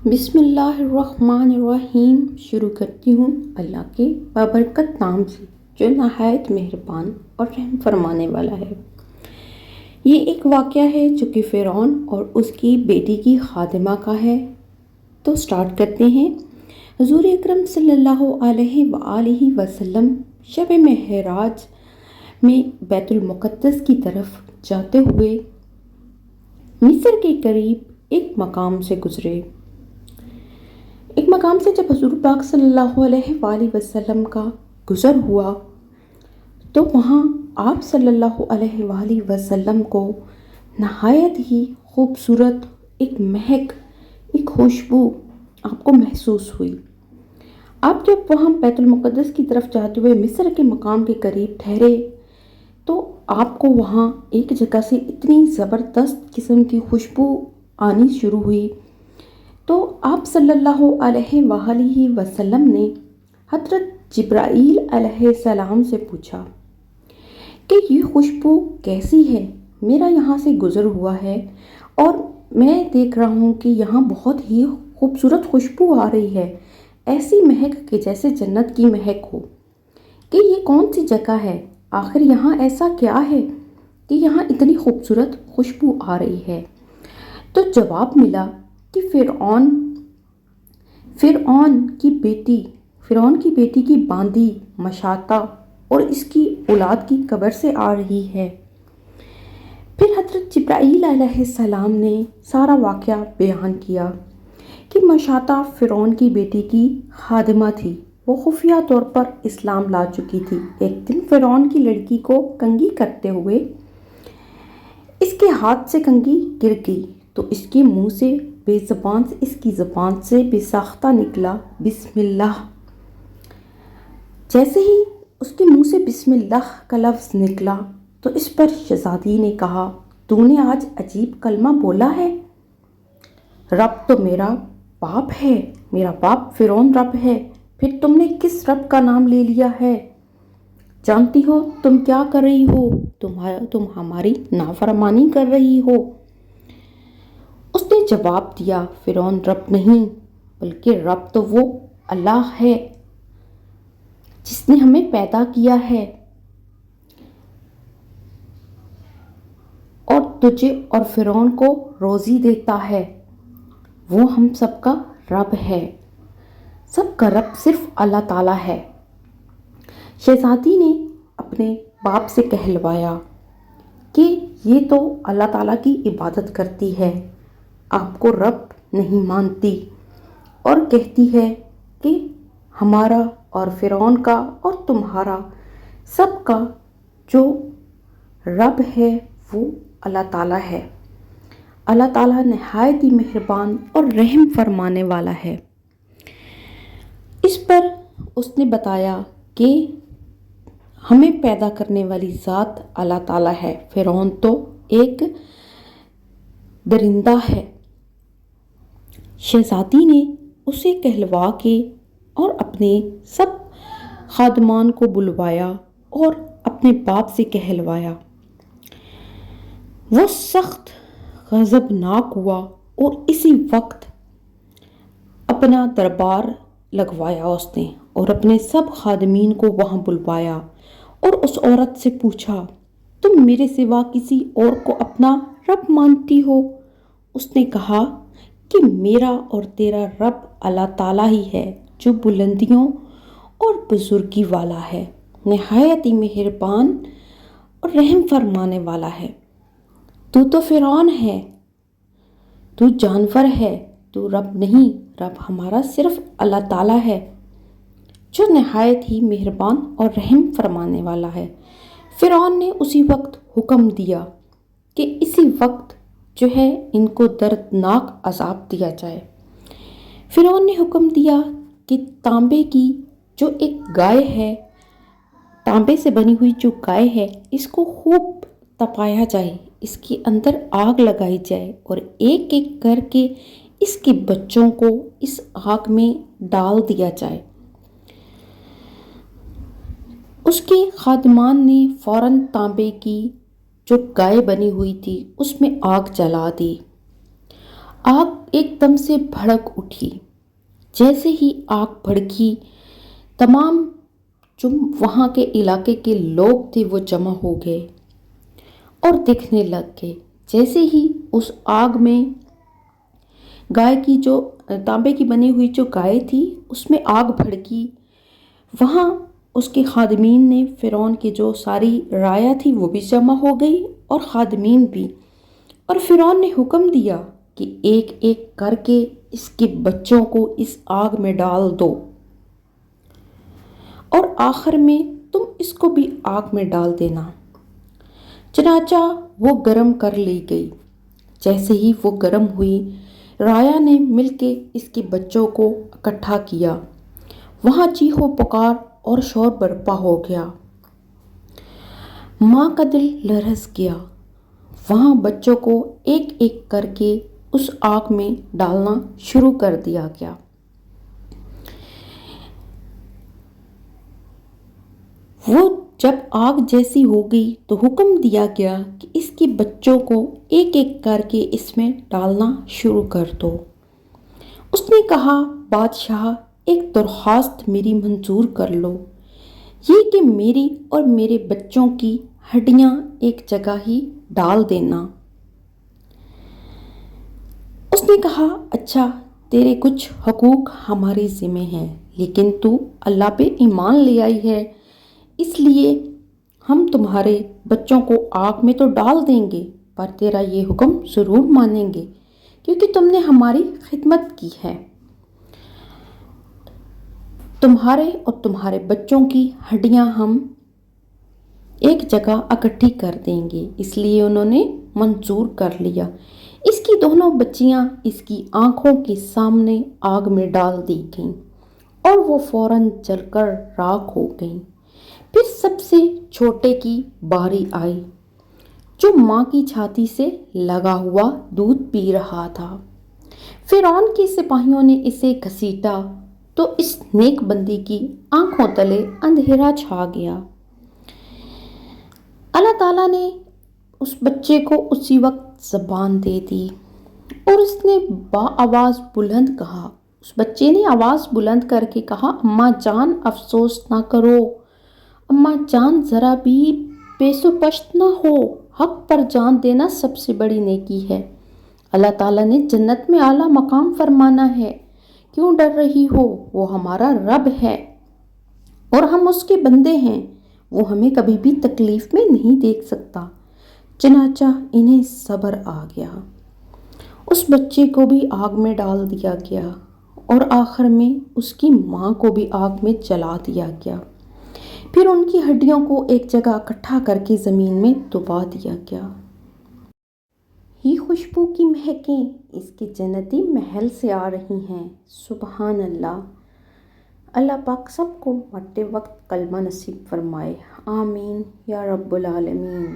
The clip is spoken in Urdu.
بسم اللہ الرحمن الرحیم شروع کرتی ہوں اللہ کے بابرکت نام سے جو نہایت مہربان اور رحم فرمانے والا ہے۔ یہ ایک واقعہ ہے جو کہ فرعون اور اس کی بیٹی کی خادمہ کا ہے۔ تو سٹارٹ کرتے ہیں۔ حضور اکرم صلی اللہ علیہ وآلہ وسلم شب معراج میں بیت المقدس کی طرف جاتے ہوئے مصر کے قریب ایک مقام سے گزرے۔ ایک مقام سے جب حضور پاک صلی اللہ علیہ وآلہ وسلم کا گزر ہوا تو وہاں آپ صلی اللہ علیہ وآلہ وسلم کو نہایت ہی خوبصورت ایک مہک، ایک خوشبو آپ کو محسوس ہوئی۔ آپ جب وہاں بیت المقدس کی طرف جاتے ہوئے مصر کے مقام کے قریب ٹھہرے تو آپ کو وہاں ایک جگہ سے اتنی زبردست قسم کی خوشبو آنی شروع ہوئی تو آپ صلی اللہ علیہ وآلہ وسلم نے حضرت جبرائیل علیہ السلام سے پوچھا کہ یہ خوشبو کیسی ہے؟ میرا یہاں سے گزر ہوا ہے اور میں دیکھ رہا ہوں کہ یہاں بہت ہی خوبصورت خوشبو آ رہی ہے، ایسی مہک کہ جیسے جنت کی مہک ہو، کہ یہ کون سی جگہ ہے؟ آخر یہاں ایسا کیا ہے کہ یہاں اتنی خوبصورت خوشبو آ رہی ہے؟ تو جواب ملا کہ فرعون کی بیٹی کی باندی مشاطہ اور اس کی اولاد کی قبر سے آ رہی ہے۔ پھر حضرت جبرائیل علیہ السلام نے سارا واقعہ بیان کیا کہ مشاطہ فرعون کی بیٹی کی خادمہ تھی، وہ خفیہ طور پر اسلام لا چکی تھی۔ ایک دن فرعون کی لڑکی کو کنگھی کرتے ہوئے اس کے ہاتھ سے کنگھی گر گئی تو اس کے منہ سے اس کی زبان سے بے ساختہ نکلا بسم اللہ۔ جیسے ہی اس کے منہ سے بسم اللہ کا لفظ نکلا تو اس پر شہزادی نے کہا، تو نے آج عجیب کلمہ بولا ہے، رب تو میرا باپ ہے، میرا باپ فرعون رب ہے، پھر تم نے کس رب کا نام لے لیا ہے؟ جانتی ہو تم کیا کر رہی ہو؟ تم ہماری نافرمانی کر رہی ہو۔ اس نے جواب دیا، فرعون رب نہیں بلکہ رب تو وہ اللہ ہے جس نے ہمیں پیدا کیا ہے اور تجھے اور فرعون کو روزی دیتا ہے، وہ ہم سب کا رب ہے، سب کا رب صرف اللہ تعالیٰ ہے۔ شہزادی نے اپنے باپ سے کہلوایا کہ یہ تو اللہ تعالیٰ کی عبادت کرتی ہے، آپ کو رب نہیں مانتی اور کہتی ہے کہ ہمارا اور فرعون کا اور تمہارا سب کا جو رب ہے وہ اللہ تعالیٰ ہے۔ اللہ تعالیٰ نہایت ہی مہربان اور رحم فرمانے والا ہے۔ اس پر اس نے بتایا کہ ہمیں پیدا کرنے والی ذات اللہ تعالیٰ ہے، فرعون تو ایک درندہ ہے۔ شہزادی نے اسے کہلوا کے اور اپنے سب خادمان کو بلوایا اور اپنے باپ سے کہلوایا۔ وہ سخت غضبناک ہوا اور اسی وقت اپنا دربار لگوایا اس نے اور اپنے سب خادمین کو وہاں بلوایا اور اس عورت سے پوچھا، تم میرے سوا کسی اور کو اپنا رب مانتی ہو؟ اس نے کہا کہ میرا اور تیرا رب اللہ تعالیٰ ہی ہے جو بلندیوں اور بزرگی والا ہے، نہایت ہی مہربان اور رحم فرمانے والا ہے۔ تو فرعون ہے، تو جانور ہے، تو رب نہیں، رب ہمارا صرف اللہ تعالیٰ ہے جو نہایت ہی مہربان اور رحم فرمانے والا ہے۔ فرعون نے اسی وقت حکم دیا کہ اسی وقت جو ہے ان کو دردناک عذاب دیا جائے۔ فرعون نے حکم دیا کہ تانبے کی جو ایک گائے ہے، تانبے سے بنی ہوئی جو گائے ہے، اس کو خوب تپایا جائے، اس کے اندر آگ لگائی جائے اور ایک ایک کر کے اس کے بچوں کو اس آگ میں ڈال دیا جائے۔ اس کے خادمان نے فوراً تانبے کی جو گائے بنی ہوئی تھی اس میں آگ جلا دی۔ آگ ایک دم سے بھڑک اٹھی۔ جیسے ہی آگ بھڑکی، تمام جو وہاں کے علاقے کے لوگ تھے وہ جمع ہو گئے اور دیکھنے لگ گئے۔ جیسے ہی اس آگ میں گائے کی جو تانبے کی بنی ہوئی جو گائے تھی اس میں آگ بھڑکی، وہاں اس کے خادمین نے فرعون کی جو ساری رعایا تھی وہ بھی جمع ہو گئی اور خادمین بھی، اور فرعون نے حکم دیا کہ ایک ایک کر کے اس کے بچوں کو اس آگ میں ڈال دو، اور آخر میں تم اس کو بھی آگ میں ڈال دینا۔ چنانچہ وہ گرم کر لی گئی۔ جیسے ہی وہ گرم ہوئی، رعایا نے مل کے اس کے بچوں کو اکٹھا کیا۔ وہاں چیخو پکار اور شور برپا ہو گیا۔ ماں کا دل لرز گیا۔ وہاں بچوں کو ایک ایک کر کے اس آگ میں ڈالنا شروع کر دیا گیا۔ وہ جب آگ جیسی ہو گئی تو حکم دیا گیا کہ اس کے بچوں کو ایک ایک کر کے اس میں ڈالنا شروع کر دو۔ اس نے کہا، بادشاہ ایک درخواست میری منظور کر لو، یہ کہ میری اور میرے بچوں کی ہڈیاں ایک جگہ ہی ڈال دینا۔ اس نے کہا، اچھا تیرے کچھ حقوق ہمارے ذمہ ہیں، لیکن تو اللہ پہ ایمان لے آئی ہے، اس لیے ہم تمہارے بچوں کو آگ میں تو ڈال دیں گے، پر تیرا یہ حکم ضرور مانیں گے کیونکہ تم نے ہماری خدمت کی ہے۔ تمہارے اور تمہارے بچوں کی ہڈیاں ہم ایک جگہ اکٹھی کر دیں گے۔ اس لیے انہوں نے منظور کر لیا۔ اس کی دونوں بچیاں اس کی آنکھوں کے سامنے آگ میں ڈال دی گئیں اور وہ فوراً جل کر راکھ ہو گئیں۔ پھر سب سے چھوٹے کی باری آئی جو ماں کی چھاتی سے لگا ہوا دودھ پی رہا تھا۔ فرعون کے سپاہیوں نے اسے گھسیٹا تو اس نیک بندی کی آنکھوں تلے اندھیرا چھا گیا۔ اللہ تعالیٰ نے اس بچے کو اسی وقت زبان دے دی اور اس نے آواز بلند کہا۔ اس بچے نے آواز بلند کر کے کہا، اماں جان افسوس نہ کرو، اماں جان ذرا بھی پیش و پشت نہ ہو، حق پر جان دینا سب سے بڑی نیکی ہے۔ اللہ تعالیٰ نے جنت میں اعلیٰ مقام فرمانا ہے، کیوں ڈر رہی ہو؟ وہ ہمارا رب ہے اور ہم اس کے بندے ہیں، وہ ہمیں کبھی بھی تکلیف میں نہیں دیکھ سکتا۔ چنانچہ انہیں صبر آ گیا۔ اس بچے کو بھی آگ میں ڈال دیا گیا اور آخر میں اس کی ماں کو بھی آگ میں جلا دیا گیا۔ پھر ان کی ہڈیوں کو ایک جگہ اکٹھا کر کے زمین میں دبا دیا گیا۔ یہ خوشبو کی مہکیں اس کے جنتی محل سے آ رہی ہیں۔ سبحان اللہ۔ اللہ پاک سب کو مرتے وقت کلمہ نصیب فرمائے، آمین یا رب العالمین۔